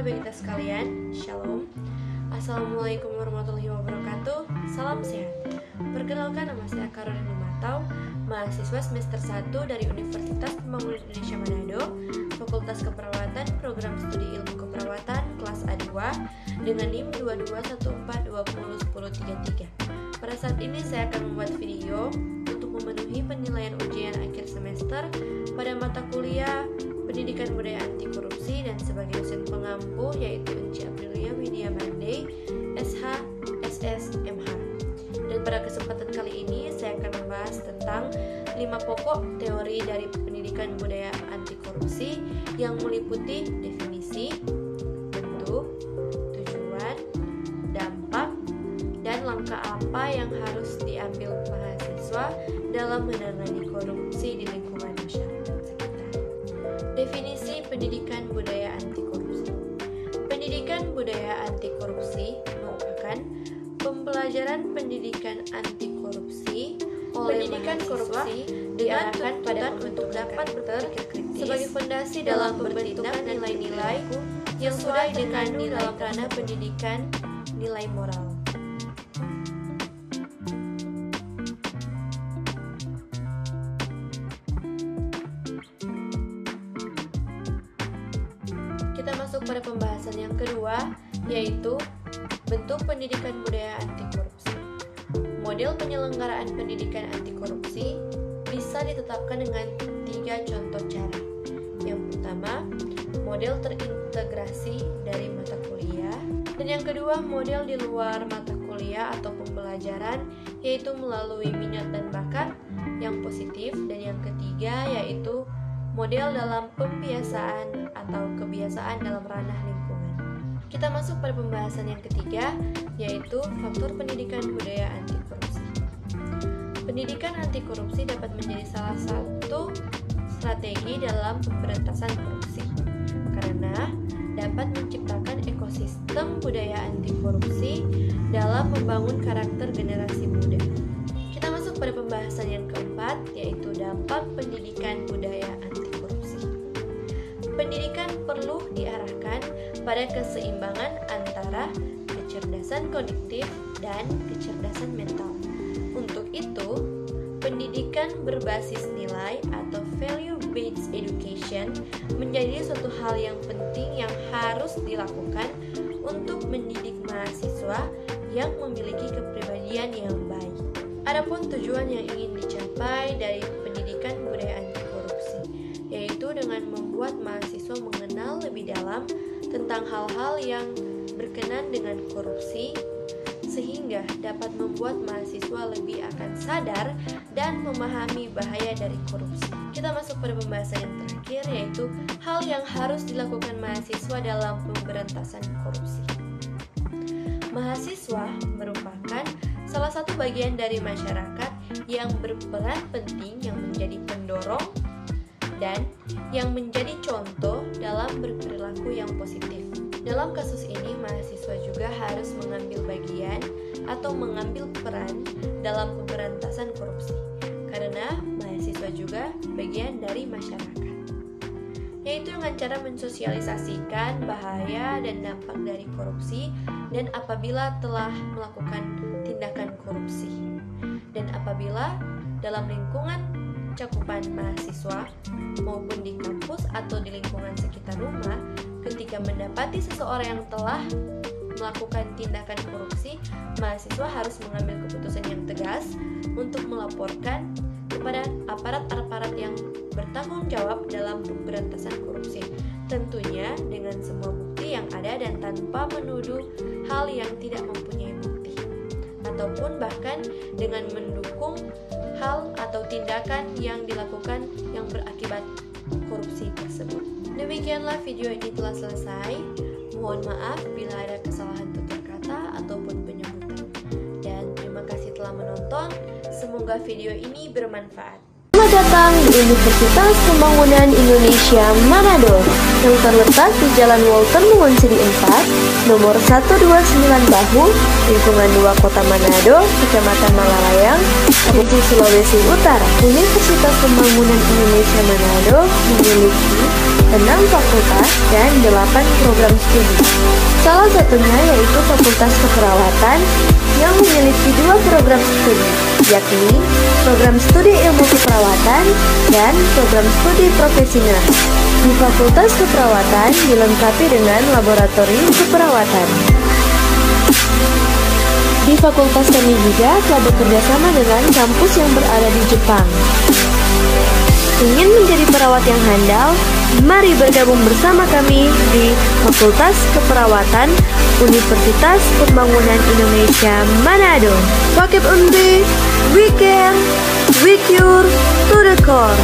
sahabat kita sekalian, Shalom. Assalamualaikum warahmatullahi wabarakatuh. Salam sehat. Perkenalkan, nama saya Karolin Lumatau, mahasiswa semester 1 dari Universitas Pembangunan Indonesia Manado, Fakultas Keperawatan, Program Studi Ilmu Keperawatan, kelas A2, dengan NIM 2214201033. Pada saat ini saya akan membuat video untuk memenuhi penilaian ujian akhir semester pada mata kuliah Pendidikan Budaya Anti Korupsi dan sebagai dosen pengampu yaitu Enci Aprilia Widya Mandey, SH, SS, MH. Dan pada kesempatan kali ini saya akan membahas tentang 5 pokok teori dari pendidikan budaya anti korupsi yang meliputi definisi, bentuk, tujuan, dampak, dan langkah apa yang harus diambil mahasiswa dalam menangani korupsi di lingkungan masyarakat sekitar. Definisi pendidikan budaya anti korupsi. Pendidikan budaya anti korupsi merupakan pembelajaran pendidikan anti korupsi oleh mahasiswa diarahkan pada untuk dapat berpikir kritis sebagai fondasi dalam bertindak nilai-nilai yang sudah dikandung dalam ranah pendidikan nilai moral. Kita masuk pada pembahasan yang kedua, yaitu bentuk pendidikan budaya anti korupsi. Model penyelenggaraan pendidikan anti korupsi bisa ditetapkan dengan 3 contoh cara. Yang pertama, model terintegrasi dari mata kuliah, dan yang kedua, model di luar mata kuliah atau pembelajaran, yaitu melalui minat dan bakat yang positif, dan yang ketiga yaitu model dalam pembiasaan atau kebiasaan dalam ranah lingkungan. Kita masuk pada pembahasan yang ketiga, yaitu faktor pendidikan budaya anti korupsi. Pendidikan anti korupsi dapat menjadi salah satu strategi dalam pemberantasan korupsi, karena dapat menciptakan ekosistem budaya anti korupsi dalam membangun karakter generasi muda. Kita masuk pada pembahasan yang keempat, yaitu dampak pendidikan budaya anti korupsi. Pendidikan perlu diarahkan pada keseimbangan antara kecerdasan kognitif dan kecerdasan mental. Untuk itu, pendidikan berbasis nilai atau value-based education menjadi suatu hal yang penting yang harus dilakukan untuk mendidik mahasiswa yang memiliki kepribadian yang baik. Adapun tujuan yang ingin dicapai dari pendidikan budaya anti korupsi, yaitu dengan membuat mahasiswa mengenal lebih dalam tentang hal-hal yang berkenaan dengan korupsi, sehingga dapat membuat mahasiswa lebih akan sadar dan memahami bahaya dari korupsi. Kita masuk pada pembahasan yang terakhir, yaitu hal yang harus dilakukan mahasiswa dalam pemberantasan korupsi. Mahasiswa merupakan salah satu bagian dari masyarakat yang berperan penting, yang menjadi pendorong dan yang menjadi contoh dalam berperilaku yang positif. Dalam kasus ini, mahasiswa juga harus mengambil bagian atau mengambil peran dalam pemberantasan korupsi, karena mahasiswa juga bagian dari masyarakat, yaitu dengan cara mensosialisasikan bahaya dan dampak dari korupsi, dan apabila telah melakukan tindakan korupsi, dan apabila dalam lingkungan cakupan mahasiswa maupun di kampus atau di lingkungan sekitar rumah, ketika mendapati seseorang yang telah melakukan tindakan korupsi, mahasiswa harus mengambil keputusan yang tegas untuk melaporkan kepada aparat-aparat yang bertanggung jawab dalam pemberantasan korupsi, tentunya dengan semua bukti yang ada dan tanpa menuduh hal yang tidak mempunyai bukti, ataupun bahkan dengan mendukung hal atau tindakan yang dilakukan yang berakibat korupsi tersebut. Demikianlah video ini telah selesai. Mohon maaf bila ada kesalahan tutur kata ataupun penyebutan. Dan terima kasih telah menonton. Semoga video ini bermanfaat. Selamat datang di Universitas Pembangunan Indonesia Manado yang terletak di Jalan Walter Mongoonsidi 4, nomor 129 Bahu, lingkungan 2 Kota Manado, Kecamatan Malalayang, Provinsi Sulawesi Utara. Universitas Pembangunan Indonesia Manado memiliki 6 fakultas dan 8 program studi. Salah satunya yaitu Fakultas Keperawatan yang memiliki 2 program studi, yakni program studi ilmu keperawatan dan program studi profesi nurse. Di Fakultas Keperawatan dilengkapi dengan laboratorium keperawatan. Di fakultas kami juga telah bekerja sama dengan kampus yang berada di Jepang. Ingin menjadi perawat yang handal? Mari bergabung bersama kami di Fakultas Keperawatan Universitas Pembangunan Indonesia Manado. Fakib Undi, we care, we cure to the core.